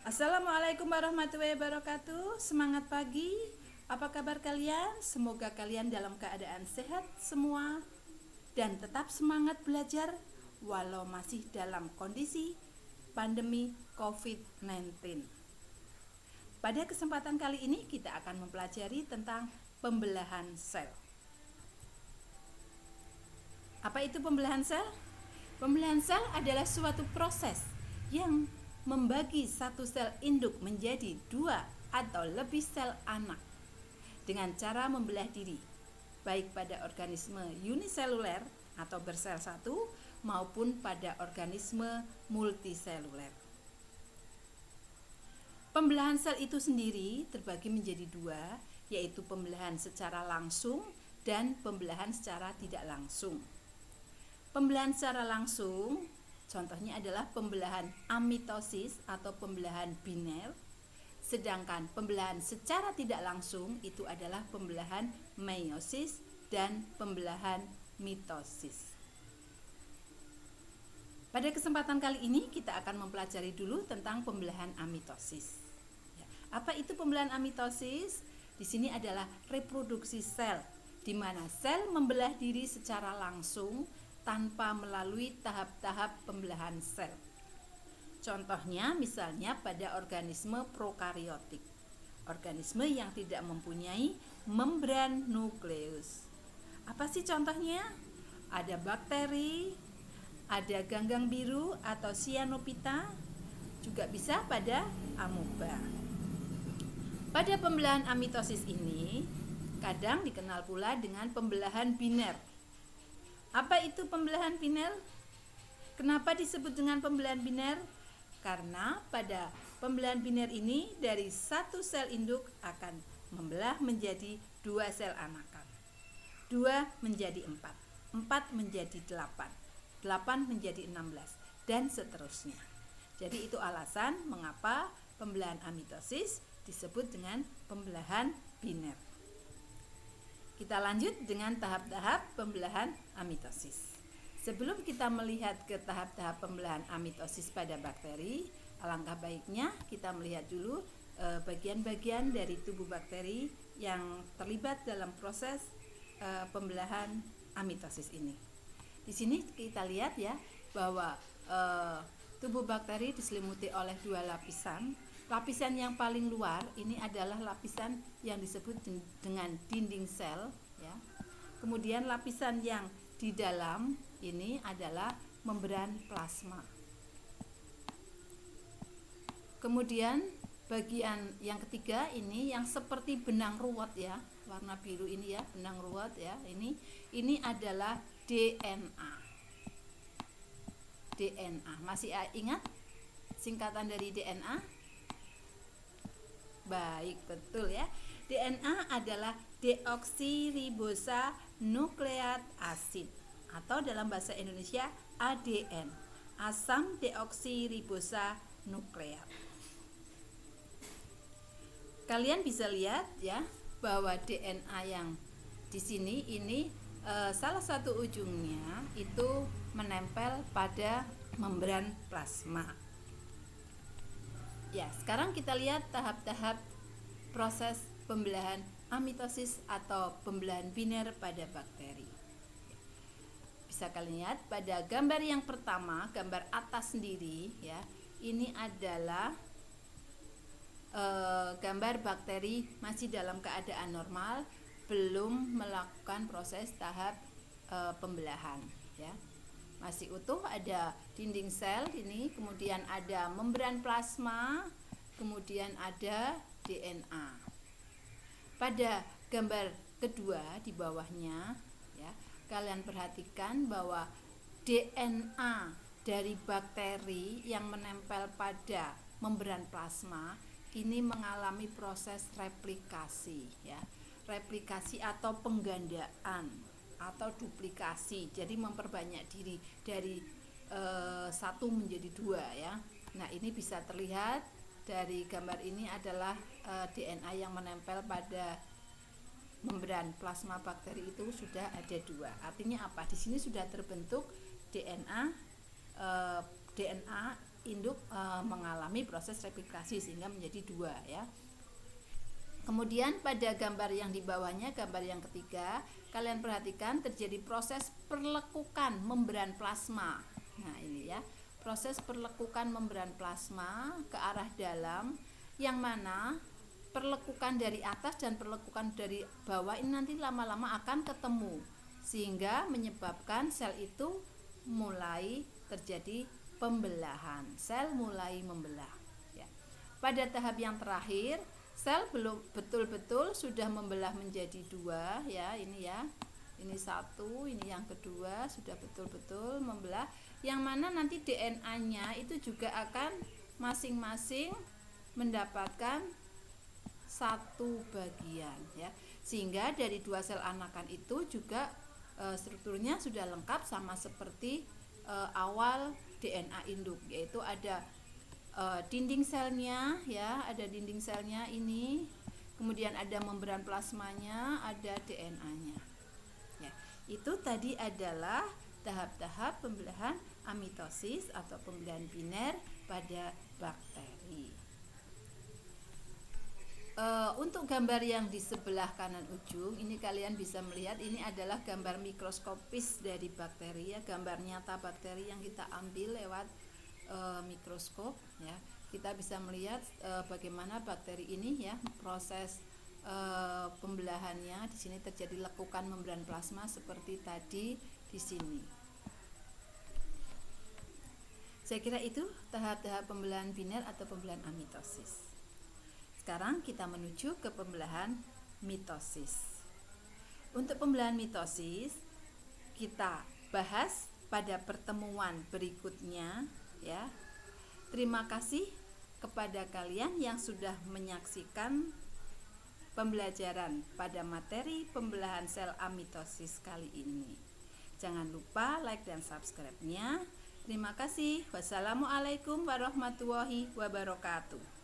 Assalamualaikum warahmatullahi wabarakatuh. Semangat pagi. Apa kabar kalian? Semoga kalian dalam keadaan sehat semua dan tetap semangat belajar walau masih dalam kondisi pandemi COVID-19. Pada kesempatan kali ini kita akan mempelajari tentang pembelahan sel. Apa itu pembelahan sel? Pembelahan sel adalah suatu proses yang membagi satu sel induk menjadi 2 atau lebih sel anak dengan cara membelah diri, baik pada organisme uniseluler atau bersel satu maupun pada organisme multiseluler. Pembelahan sel itu sendiri terbagi menjadi 2, yaitu pembelahan secara langsung dan pembelahan secara tidak langsung. Pembelahan secara langsung contohnya adalah pembelahan amitosis atau pembelahan biner, sedangkan pembelahan secara tidak langsung itu adalah pembelahan meiosis dan pembelahan mitosis. Pada kesempatan kali ini kita akan mempelajari dulu tentang pembelahan amitosis. Apa itu pembelahan amitosis? Di sini adalah reproduksi sel, di mana sel membelah diri secara langsung tanpa melalui tahap-tahap pembelahan sel. Contohnya misalnya pada organisme prokariotik, organisme yang tidak mempunyai membran nukleus. Apa sih contohnya? Ada bakteri, ada ganggang biru atau cyanophyta, juga bisa pada amoeba. Pada pembelahan amitosis ini kadang dikenal pula dengan pembelahan biner. Apa itu pembelahan biner? Kenapa disebut dengan pembelahan biner? Karena pada pembelahan biner ini dari satu sel induk akan membelah menjadi 2 sel anakan. 2 menjadi 4, 4 menjadi 8, 8 menjadi 16, dan seterusnya. Jadi itu alasan mengapa pembelahan amitosis disebut dengan pembelahan biner. Kita lanjut dengan tahap-tahap pembelahan amitosis. Sebelum kita melihat ke tahap-tahap pembelahan amitosis pada bakteri, alangkah baiknya kita melihat dulu bagian-bagian dari tubuh bakteri yang terlibat dalam proses pembelahan amitosis ini. Di sini kita lihat ya bahwa tubuh bakteri diselimuti oleh 2 lapisan. Lapisan yang paling luar ini adalah lapisan yang disebut dengan dinding sel ya. Kemudian lapisan yang di dalam ini adalah membran plasma. Kemudian bagian yang ketiga ini yang seperti benang ruwet ya, warna biru ini ya, benang ruwet ya. Ini adalah DNA. DNA. Masih ingat singkatan dari DNA? Baik, betul ya. DNA adalah deoksiribosa nukleat asid atau dalam bahasa Indonesia ADN, asam deoksiribosa nukleat. Kalian bisa lihat ya bahwa DNA yang di sini ini salah satu ujungnya itu menempel pada membran plasma. Ya, sekarang kita lihat tahap-tahap proses pembelahan amitosis atau pembelahan biner pada bakteri. Bisa kalian lihat pada gambar yang pertama, gambar atas sendiri ya. Ini adalah gambar bakteri masih dalam keadaan normal, belum melakukan proses tahap pembelahan ya. Masih utuh, ada dinding sel ini, kemudian ada membran plasma, kemudian ada DNA. Pada gambar kedua di bawahnya ya, kalian perhatikan bahwa DNA dari bakteri yang menempel pada membran plasma ini mengalami proses replikasi ya. Replikasi atau penggandaan atau duplikasi, jadi memperbanyak diri dari 1 menjadi 2 ya. Nah, ini bisa terlihat dari gambar ini adalah DNA yang menempel pada membran plasma bakteri itu sudah ada 2. Artinya apa? Di sini sudah terbentuk DNA induk mengalami proses replikasi sehingga menjadi 2 ya. Kemudian pada gambar yang di bawahnya, gambar yang ketiga, kalian perhatikan terjadi proses perlekukan membran plasma. Nah, ini ya, proses perlekukan membran plasma ke arah dalam, yang mana perlekukan dari atas dan perlekukan dari bawah ini nanti lama-lama akan ketemu, sehingga menyebabkan sel itu mulai terjadi pembelahan. Sel mulai membelah ya. Pada tahap yang terakhir, sel belum betul-betul sudah membelah menjadi 2 ya, ini ya. Ini 1, ini yang kedua sudah betul-betul membelah, yang mana nanti DNA-nya itu juga akan masing-masing mendapatkan 1 bagian ya. Sehingga dari 2 sel anakan itu juga strukturnya sudah lengkap sama seperti awal DNA induk, yaitu ada dinding selnya ya, ada dinding selnya ini, kemudian ada membran plasmanya, ada DNA-nya ya. Itu tadi adalah tahap-tahap pembelahan amitosis atau pembelahan biner pada bakteri. Untuk gambar yang di sebelah kanan ujung ini kalian bisa melihat ini adalah gambar mikroskopis dari bakteri ya, gambar nyata bakteri yang kita ambil lewat mikroskop ya. Kita bisa melihat bagaimana bakteri ini ya, proses pembelahannya. Di sini terjadi lekukan membran plasma seperti tadi di sini. Saya kira itu tahap-tahap pembelahan biner atau pembelahan amitosis. Sekarang kita menuju ke pembelahan mitosis. Untuk pembelahan mitosis kita bahas pada pertemuan berikutnya ya. Terima kasih kepada kalian yang sudah menyaksikan pembelajaran pada materi pembelahan sel amitosis kali ini. Jangan lupa like dan subscribe-nya. Terima kasih. Wassalamualaikum warahmatullahi wabarakatuh.